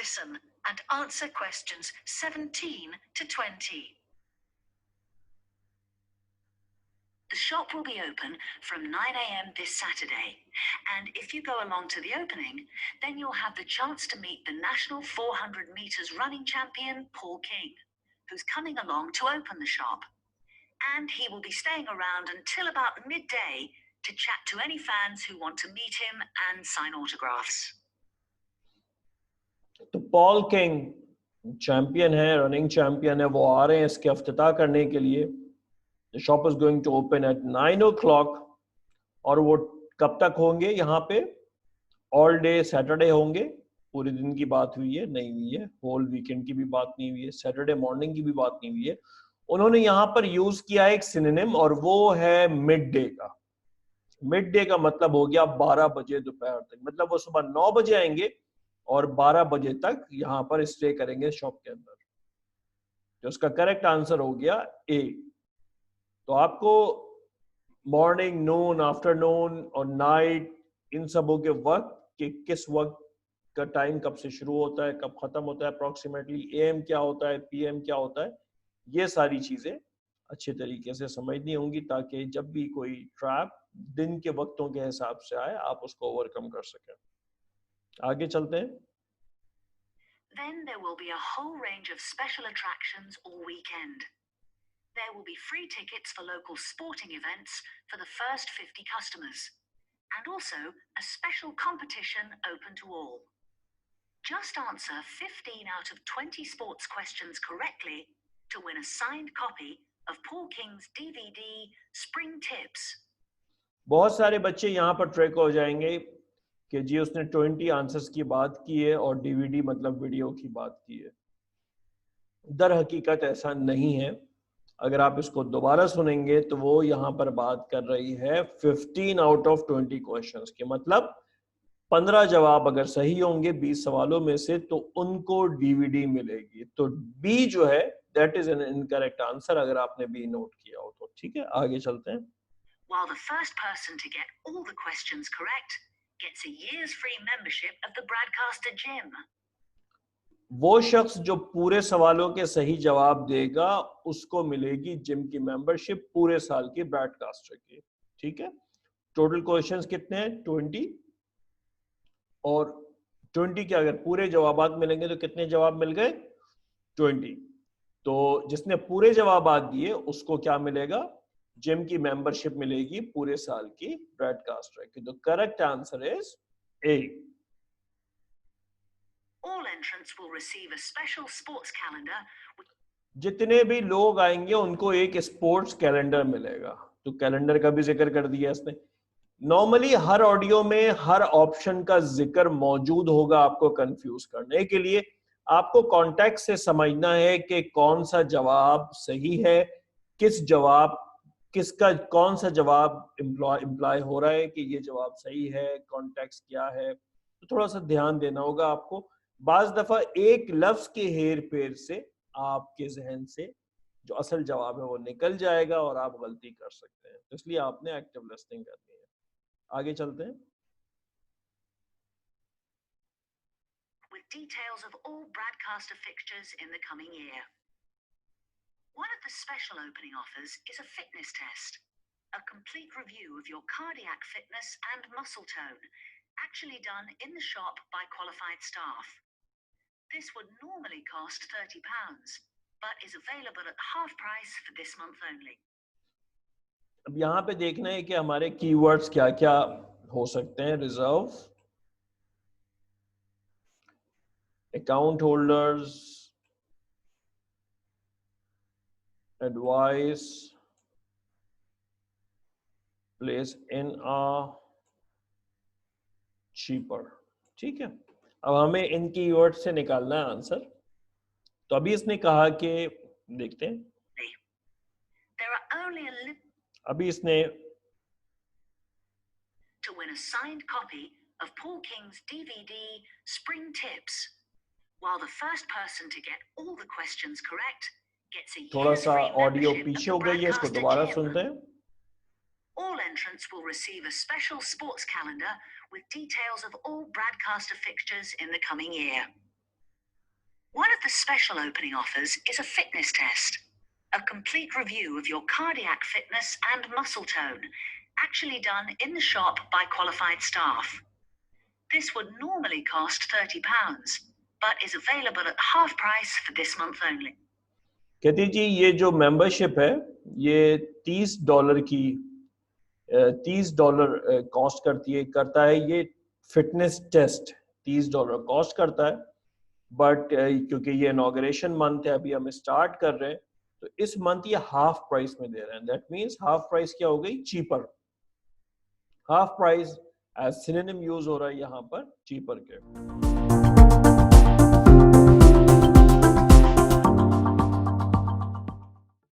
listen and answer questions 17 to 20. The shop will be open from 9 a.m. this Saturday, and if you go along to the opening, then you'll have the chance to meet the national 400 meters running champion, Paul King, who's coming along to open the shop. And he will be staying around until about midday to chat to any fans who want to meet him and sign autographs. तो Paul king champion है, running champion है, वो आ रहे हैं इसके इफ्तिताह करने के लिए. The shop is going to open at 9 o'clock. और वो कब तक होंगे यहाँ पे? ऑल डे सैटरडे होंगे. पूरे दिन की बात हुई है? नहीं हुई है. होल वीकेंड की भी बात नहीं हुई है. सैटरडे मॉर्निंग की भी बात नहीं हुई है. उन्होंने यहाँ पर यूज किया एक सिनोनिम, और वो है मिड डे का. मिड डे का मतलब हो गया 12 बजे दोपहर तक. मतलब वो सुबह 9 बजे आएंगे और 12 बजे तक यहाँ पर स्टे करेंगे शॉप के अंदर. तो उसका करेक्ट आंसर हो गया ए. तो आपको मॉर्निंग, नून, आफ्टरनून और नाइट, इन सबों के वक्त कि किस वक्त का टाइम कब से शुरू होता है, कब खत्म होता है, अप्रोक्सीमेटली एएम क्या होता है, पीएम क्या होता है, ये सारी चीजें अच्छे तरीके से समझनी होंगी, ताकि जब भी कोई ट्रैप दिन के वक्तों के हिसाब से आए आप उसको ओवरकम कर सकें. आगे चलते हैं. Then there will be a whole range of special attractions all weekend. There will be free tickets for local sporting events for the first 50 customers, and also a special competition open to all. Just answer 15 out of 20 sports questions correctly to win a signed copy of Paul King's DVD Spring Tips. बहुत सारे बच्चे यहाँ पर track हो जाएंगे कि जी उसने 20 answers की बात की है और डीवीडी मतलब वीडियो की बात की है. दर हकीकत ऐसा नहीं है. अगर आप इसको दोबारा सुनेंगे तो वो यहाँ पर बात कर रही है 15 आउट ऑफ 20 क्वेश्चंस के. मतलब 15 जवाब अगर सही होंगे 20 सवालों में से तो उनको डीवीडी मिलेगी. तो बी जो है that is an incorrect answer, अगर आपने बी नोट किया हो तो. ठीक है, आगे चलते हैं. While the first person to get all the questions correct gets a year's free membership of the Broadcaster Gym. वो शख्स जो पूरे सवालों के सही जवाब देगा उसको मिलेगी जिम की मेंबरशिप पूरे साल की ब्रॉडकास्टर की. ठीक है, टोटल क्वेश्चंस कितने हैं? 20. और 20 के अगर पूरे जवाब मिलेंगे तो कितने जवाब मिल गए? 20. तो जिसने पूरे जवाब दिए उसको क्या मिलेगा? जिम की मेंबरशिप मिलेगी पूरे साल की ब्रॉडकास्टर की. तो correct answer is a. All entrants will receive a special sports calendar. जितने भी लोग आएंगे उनको एक स्पोर्ट्स कैलेंडर मिलेगा. तो कैलेंडर का भी जिक्र कर दिया इसने. नॉर्मली हर ऑडियो में हर ऑप्शन का जिक्र मौजूद होगा आपको कंफ्यूज करने के लिए. आपको कॉन्टेक्स्ट से समझना है कि कौन सा जवाब सही है, किसका कौन सा जवाब इम्प्लाई हो रहा है कि ये जवाब सही है, कॉन्टेक्स्ट क्या है. तो थोड़ा सा ध्यान देना होगा आपको. बाज दफा एक लफ्ज के हेर फेर से आपके जहन से जो असल जवाब है वो निकल जाएगा और आप गलती कर सकते हैं. तो इसलिए आपने एक्टिव लिसनिंग करनी है. आगे चलते हैं. With details of all broadcaster fixtures in the coming year. One of the special opening offers is a fitness test, a complete review of your cardiac fitness and muscle tone, actually done in the shop by qualified staff. This would normally cost £30, but is available at half price for this month only. अब यहाँ पे देखना है कि हमारे keywords क्या क्या हो सकते हैं. Reserve, account holders, advice, place in a cheaper. ठीक है, अब हमें इन कीवर्ड से निकालना है आंसर. तो अभी इसने कहा कि देखते हैं. अभी इसने To win a signed copy of Paul King's DVD Spring Tips, while the first person to get all the questions correct gets a थोड़ा year's सा free ऑडियो membership of पीछे the हो गई है, इसको Broadcaster दोबारा Gym. सुनते हैं. All entrants will receive a special sports calendar with details of all broadcaster fixtures in the coming year. One of the special opening offers is a fitness test, a complete review of your cardiac fitness and muscle tone, actually done in the shop by qualified staff. This would normally cost £30, but is available at half price for this month only. कहती जी ये जो membership है ये $30 की $30 cost करता है ये fitness test $30 cost करता है बट क्योंकि ये इनॉग्रेशन मंथ है अभी हम स्टार्ट कर रहे हैं तो इस मंथ ये हाफ प्राइस में दे रहे हैं दैट मींस हाफ प्राइस क्या हो गई cheaper half price as synonym use हो रहा है यहाँ पर चीपर के